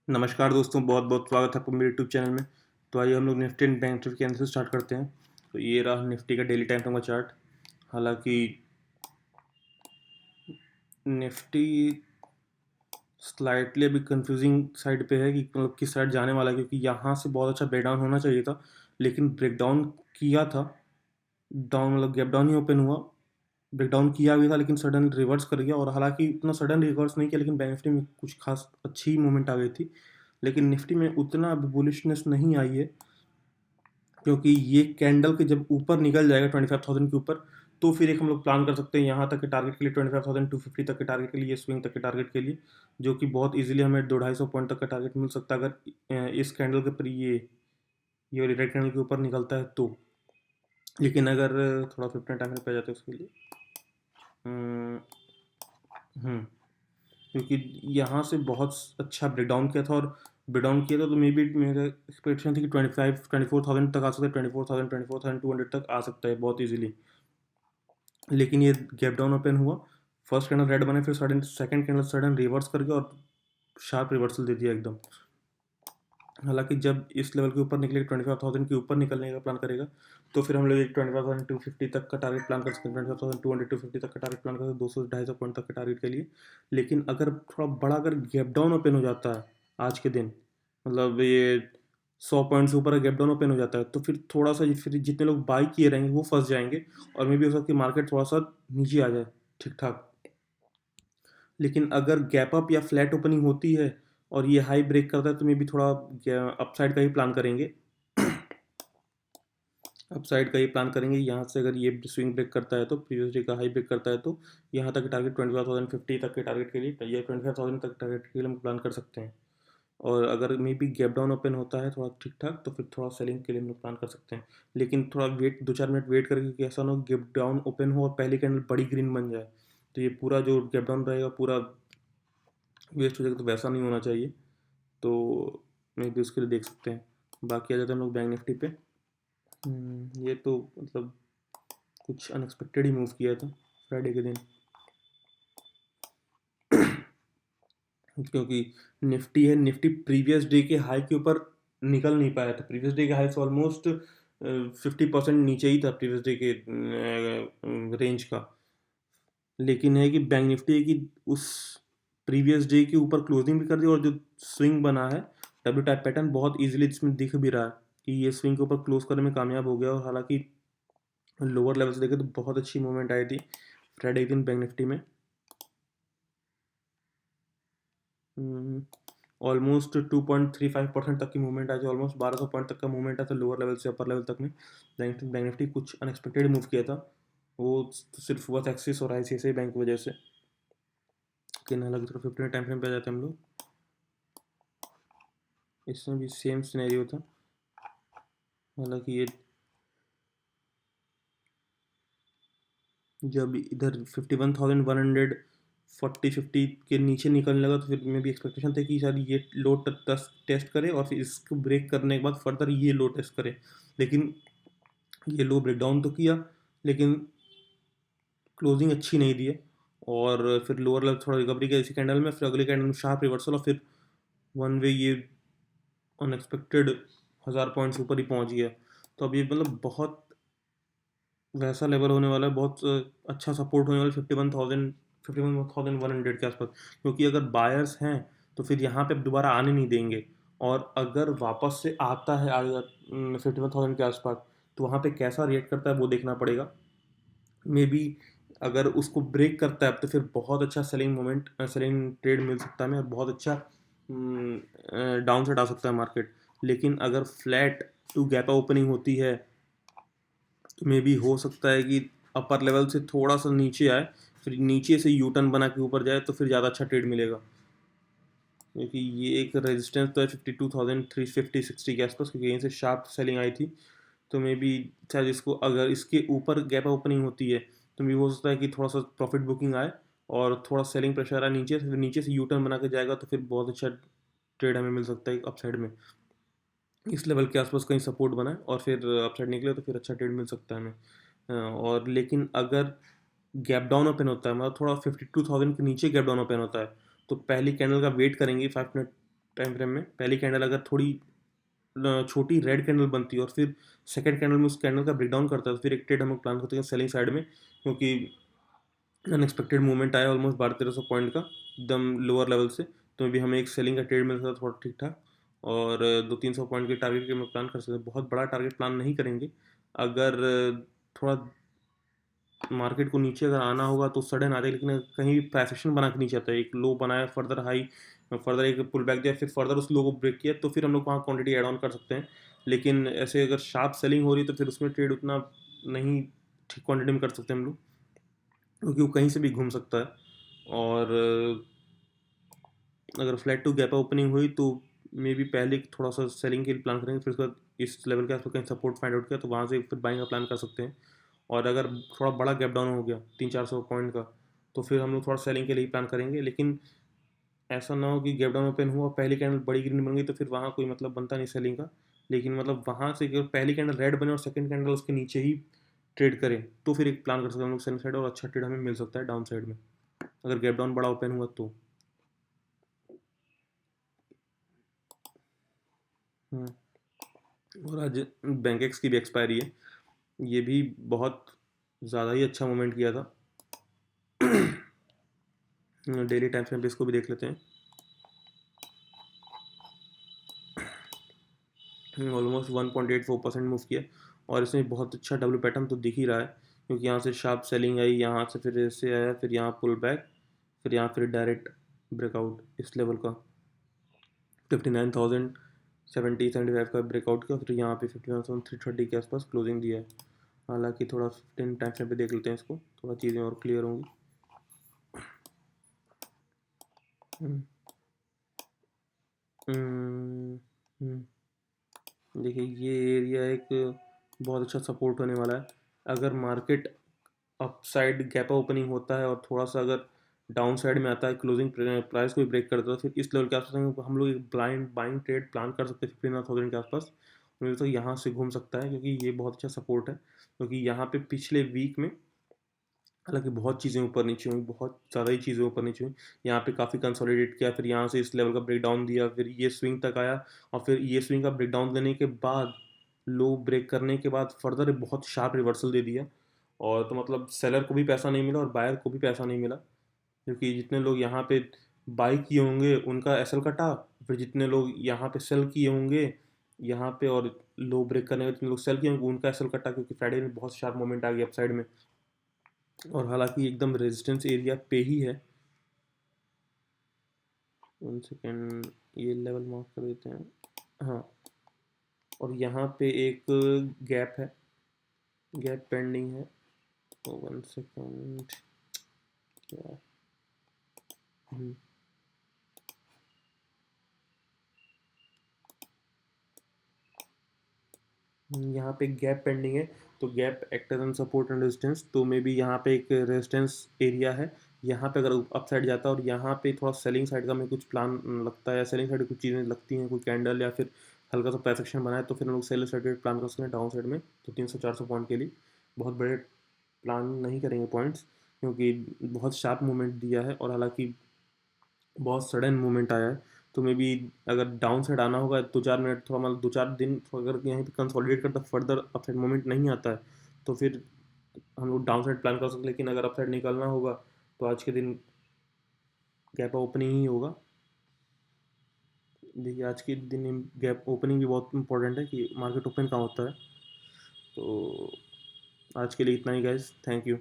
नमस्कार दोस्तों, बहुत बहुत स्वागत है आपका मेरे यूट्यूब चैनल में। तो आइए हम लोग निफ्टी एंड बैंक निफ्टी के अंदर से स्टार्ट करते हैं। तो ये रहा निफ्टी का डेली टाइम फ्रेम का चार्ट। हालांकि निफ्टी स्लाइटली अभी कंफ्यूजिंग साइड पे है कि मतलब किस साइड जाने वाला है, क्योंकि यहाँ से बहुत अच्छा ब्रेकडाउन होना चाहिए था, लेकिन ब्रेकडाउन किया था। डाउन मतलब गैप डाउन ही ओपन हुआ, ब्रेकडाउन किया भी था लेकिन सडन रिवर्स कर गया। और हालांकि इतना सडन रिवर्स नहीं किया, लेकिन बैंक निफ्टी में कुछ खास अच्छी मूवमेंट आ गई थी। लेकिन निफ्टी में उतना अभी बुलिशनेस नहीं आई है, क्योंकि ये कैंडल के जब ऊपर निकल जाएगा 25,000 के ऊपर, तो फिर एक हम लोग प्लान कर सकते हैं यहाँ तक के टारगेट के लिए, 25,250 तक के टारगेट के लिए, स्विंग तक के टारगेट के लिए, जो कि बहुत इजीली हमें 200-250 पॉइंट तक का टारगेट मिल सकता है अगर इस कैंडल के ऊपर ये वाली रेड कैंडल के ऊपर निकलता है तो। लेकिन अगर थोड़ा 15 टाइम पे जाते हैं उसके लिए, हम्म, हम्म, क्योंकि यहाँ से बहुत अच्छा ब्रेकडाउन किया था, और ब्रेकडाउन किया था तो मे बी मेरा एक्सपेक्टेशन थी कि 24,000 तक आ सकता है, 24,200 तक आ सकता है बहुत इजीली। लेकिन ये गैप डाउन ओपन हुआ, फर्स्ट कैंडल रेड बने, फिर sudden second candle sudden reverse करके और शार्प रिवर्सल दे दिया एकदम। हालांकि जब इस लेवल के ऊपर निकलेगा, 25,000 के ऊपर निकलने का प्लान करेगा, तो फिर हम लोग 25,250 तक का टारगेट प्लान कर सकते हैं, 25,200-250 तक का टारगेट प्लान कर सकते हैं, 200-250 पॉइंट तक के टारगेट के लिए। लेकिन अगर थोड़ा बड़ा अगर गैप डाउन ओपन हो जाता है आज के दिन, मतलब ये 100 पॉइंट से ऊपर गैप डाउन ओपन हो जाता है, तो फिर थोड़ा सा फिर जितने लोग बाई किए रहेंगे वो फंस जाएंगे, और मे भी हो सकता है कि मार्केट थोड़ा सा नीचे आ जाए ठीक ठाक। लेकिन अगर गैप अप या फ्लैट ओपनिंग होती है और ये हाई ब्रेक करता है, तो मे भी थोड़ा अपसाइड का ही प्लान करेंगे। अपसाइड का ही प्लान करेंगे यहाँ से। अगर ये स्विंग ब्रेक करता है तो प्रीवियस डे का हाई ब्रेक करता है, तो यहाँ तक टारगेट 25,050 तक के टारगेट के लिए, या 25,000 तक टारगेट के लिए हम प्लान कर सकते हैं। और अगर may be gap down open होता है थोड़ा ठीक ठाक, तो फिर थोड़ा सेलिंग के लिए हम लोग प्लान कर सकते हैं। लेकिन थोड़ा वेट, 2-4 मिनट वेट करके कि ऐसा ना हो गैप डाउन ओपन हो और पहली कैंडल बड़ी ग्रीन बन जाए, तो ये पूरा जो गैप डाउन रहेगा पूरा वेस्ट हो जाएगा, तो वैसा नहीं होना चाहिए। तो मे बी उसके लिए देख सकते हैं। बाकी आ जाते हैं हम लोग बैंक निफ्टी पे। ये तो मतलब कुछ अनएक्सपेक्टेड ही मूव किया था फ्राइडे के दिन। क्योंकि निफ्टी है, निफ्टी प्रीवियस डे के हाई के ऊपर निकल नहीं पाया था। प्रीवियस डे के हाई से ऑलमोस्ट 50% नीचे ही था प्रीवियस डे के रेंज का। लेकिन है कि बैंक निफ्टी है कि उस प्रीवियस डे के ऊपर क्लोजिंग भी कर दी, और जो स्विंग बना है डब्ल्यू टाइप पैटर्न बहुत इजीली इसमें दिख भी रहा है कि ये स्विंग के ऊपर क्लोज करने में कामयाब हो गया। और हालांकि लोअर लेवल से देखे तो बहुत अच्छी मूवमेंट आई थी फ्राइडे के दिन बैंक निफ्टी में। ऑलमोस्ट 2.35% तक की मूवमेंट आई थी, ऑलमोस्ट 1,200 पॉइंट तक का मूवमेंट आया था लोअर लेवल से अपर लेवल तक में। बैंक निफ्टी कुछ अनएक्सपेक्टेड मूव किया था, वो तो सिर्फ वर्थ एक्सिस और ICICI बैंक की वजह से। लेकिन हालांकि थोड़ा 15 टाइम फ्रेम पे आ जाते हैं हम लोग, इसमें भी सेम सिनेरियो था। हालांकि ये जब इधर 51,140-50 के नीचे निकलने लगा, तो फिर में भी एक्सपेक्टेशन था कि शायद ये लो टेस्ट करे और फिर इसको ब्रेक करने के बाद फर्दर ये लो टेस्ट करे। लेकिन ये लो ब्रेकडाउन तो किया, लेकिन क्लोजिंग अच्छी नहीं दी है। और फिर लोअर लेवल थोड़ा रिकवरी किया इसी कैंडल में, फिर अगले कैंडल में शार्प रिवर्सल, और फिर वन वे ये अनएक्सपेक्टेड 1,000 पॉइंट्स ऊपर ही पहुंच गया। तो अब ये मतलब बहुत वैसा लेवल होने वाला है, बहुत अच्छा सपोर्ट होने वाला है 51,100 के आसपास। क्योंकि अगर बायर्स हैं तो फिर यहाँ पे अब दोबारा आने नहीं देंगे, और अगर वापस से आता है आगे 51,000 के आसपास, तो वहाँ पे कैसा रिएक्ट करता है वो देखना पड़ेगा। मे बी अगर उसको ब्रेक करता है तो फिर बहुत अच्छा सेलिंग ट्रेड मिल सकता है हमें, और बहुत अच्छा डाउन साइड आ सकता है मार्केट। लेकिन अगर फ्लैट टू गैप ओपनिंग होती है, तो मे बी हो सकता है कि अपर लेवल से थोड़ा सा नीचे आए, फिर नीचे से यू टर्न बना के ऊपर जाए, तो फिर ज़्यादा अच्छा ट्रेड मिलेगा। क्योंकि ये एक रेजिस्टेंस तो है 52,350-60 के आसपास, क्योंकि यहीं से शार्प सेलिंग आई थी। तो मे बी शायद इसको अगर इसके ऊपर गैप ओपनिंग होती है, तो मे हो सकता है कि थोड़ा सा प्रॉफिट बुकिंग आए और थोड़ा सेलिंग प्रेशर आए नीचे से, फिर नीचे से यू टर्न बना के जाएगा, तो फिर बहुत अच्छा ट्रेड हमें मिल सकता है अपसाइड में। इस लेवल के आसपास कहीं सपोर्ट बनाए और फिर अपसाइड निकले, तो फिर अच्छा ट्रेड मिल सकता है हमें। और लेकिन अगर गैप डाउन ओपन होता है, मतलब थोड़ा 52,000 के नीचे गैप डाउन ओपन होता है, तो पहली कैंडल का वेट करेंगे 5 मिनट टाइम फ्रेम में पहली कैंडल अगर थोड़ी छोटी रेड कैंडल बनती है और फिर सेकंड कैंडल में उस कैंडल का ब्रेकडाउन करता है, तो फिर एक ट्रेड हम लोग प्लान करते हैं सेलिंग साइड में, क्योंकि अनएक्सपेक्टेड मूवमेंट आया ऑलमोस्ट 1200-1300 पॉइंट का एकदम लोअर लेवल से, तो भी हमें एक सेलिंग का ट्रेड मिल सकता है थोड़ा ठीक ठाक, और 200-300 पॉइंट के टारगेट के हम प्लान कर सकते हैं। बहुत बड़ा टारगेट प्लान नहीं करेंगे। अगर थोड़ा मार्केट को नीचे अगर आना होगा तो सडन आ जाए, लेकिन कहीं भी प्राइस एक्शन बना के नीचे आता है, एक लो बनाया, फर्दर हाई, फर्दर एक पुल बैक दिया, फिर फर्दर उस लो को ब्रेक किया, तो फिर हम लोग वहाँ क्वांटिटी ऐड ऑन कर सकते हैं। लेकिन ऐसे अगर शार्प सेलिंग हो रही है तो फिर उसमें ट्रेड उतना नहीं ठीक क्वांटिटी में कर सकते हम लोग, क्योंकि वो कहीं से भी घूम सकता है। और अगर फ्लैट टू गैप ओपनिंग हुई तो मे बी पहले थोड़ा सा सेलिंग के लिए प्लान करेंगे, फिर उसके बाद इस लेवल के आसपास कहीं सपोर्ट फाइंड आउट किया तो वहाँ से फिर बाइंग का प्लान कर सकते हैं। और अगर थोड़ा बड़ा गैप डाउन हो गया 300-400 पॉइंट का, तो फिर हम लोग थोड़ा सेलिंग के लिए प्लान करेंगे। लेकिन ऐसा ना हो कि गैप डाउन ओपन हुआ, पहली कैंडल बड़ी ग्रीन बन गई, तो फिर वहाँ कोई मतलब बनता नहीं सेलिंग का। लेकिन मतलब वहाँ से अगर पहली कैंडल रेड बने और सेकंड कैंडल उसके नीचे ही ट्रेड करें, तो फिर एक प्लान कर सकते हैं हम लोग सेलिंग साइड, और अच्छा ट्रेड हमें मिल सकता है डाउन साइड में, अगर गैप डाउन बड़ा ओपन हुआ तो। और आज बैंक एक्स की भी एक्सपायरी है, ये भी बहुत ज़्यादा ही अच्छा मूवमेंट किया था। डेली टाइम फ्रेम पे इसको भी देख लेते हैं। ऑलमोस्ट 1.84% मूव किया, और इसमें बहुत अच्छा डब्ल्यू पैटर्न तो दिख ही रहा है, क्योंकि यहाँ से शार्प सेलिंग आई, यहाँ से फिर ऐसे आया, फिर यहाँ पुल बैक, फिर यहाँ फिर डायरेक्ट ब्रेकआउट इस लेवल का 59,070-75 का ब्रेकआउट किया, फिर यहाँ पे 51,330 के आसपास क्लोजिंग दिया है। हालांकि थोड़ा 15 टाइम फ्रेम पे देख लेते हैं इसको, थोड़ा चीज़ें और क्लियर होंगी। हम्म, हम्म, देखिए ये एरिया एक बहुत अच्छा सपोर्ट होने वाला है। अगर मार्केट अपसाइड गैप ओपनिंग होता है और थोड़ा सा अगर डाउन साइड में आता है, क्लोजिंग प्राइस को भी ब्रेक करता है, तो फिर इस लेवल के आसपास हम लोग एक ब्लाइंड बाइंग ट्रेड प्लान कर सकते हैं 15,000 के आसपास। मुझे तो यहाँ से घूम सकता है, क्योंकि ये बहुत अच्छा सपोर्ट है, क्योंकि यहाँ पे पिछले वीक में हालांकि बहुत चीज़ें ऊपर नीचे हुई, बहुत ज़्यादा ही चीज़ें ऊपर नीचे हुई। यहाँ पे काफ़ी कंसोलिडेट किया, फिर यहाँ से इस लेवल का ब्रेकडाउन दिया, फिर ये स्विंग तक आया, और फिर ये स्विंग का ब्रेकडाउन देने के बाद लो ब्रेक करने के बाद फर्दर एक बहुत शार्प रिवर्सल दे दिया। और तो मतलब सेलर को भी पैसा नहीं मिला और बायर को भी पैसा नहीं मिला, क्योंकि जितने लोग यहाँ पे बाई किए होंगे उनका एसएल कटा, फिर जितने लोग यहाँ पे सेल किए होंगे यहाँ पे और लो ब्रेक करने के जितने लोग सेल किए होंगे उनका एसएल कटा, क्योंकि फ्राइडे में बहुत शार्प मोमेंट आ गया अपसाइड में, और हालांकि एकदम रेजिस्टेंस एरिया पे ही है। 1 सेकेंड, ये लेवल मार्क कर देते हैं। हाँ, और यहाँ पे एक गैप है, गैप पेंडिंग है, तो 1 सेकेंड, क्या, हम्म, यहाँ पे गैप पेंडिंग है, तो gap act as an support and resistance, तो मे बी यहाँ पे एक रेजिस्टेंस एरिया है। यहाँ पे अगर अप साइड जाता है और यहाँ पे थोड़ा सेलिंग साइड का में कुछ प्लान लगता है, या सेलिंग साइड कुछ चीज़ें लगती हैं, कोई कैंडल या फिर हल्का सा प्राइस एक्शन बनाए, तो फिर हम लोग सेल साइड प्लान कर सकते हैं डाउन साइड में, तो 300-400 पॉइंट के लिए। बहुत बड़े प्लान नहीं करेंगे पॉइंट्स, क्योंकि बहुत शार्प मूवमेंट दिया है, और हालांकि बहुत सडन मूवमेंट आया है, तो मे बी अगर डाउन साइड आना होगा 2-4 मिनट, थोड़ा मतलब 2-4 दिन अगर यहीं पे कंसोलिडेट करता फर्दर अप साइड मूवमेंट नहीं आता है, तो फिर हम लोग डाउन साइड प्लान कर सकते हैं। लेकिन अगर अप साइड निकलना होगा तो आज के दिन गैप ओपनिंग ही होगा। देखिए आज के दिन गैप ओपनिंग भी बहुत इंपॉर्टेंट है कि मार्केट ओपन कहाँ होता है। तो आज के लिए इतना ही गाइस, थैंक यू।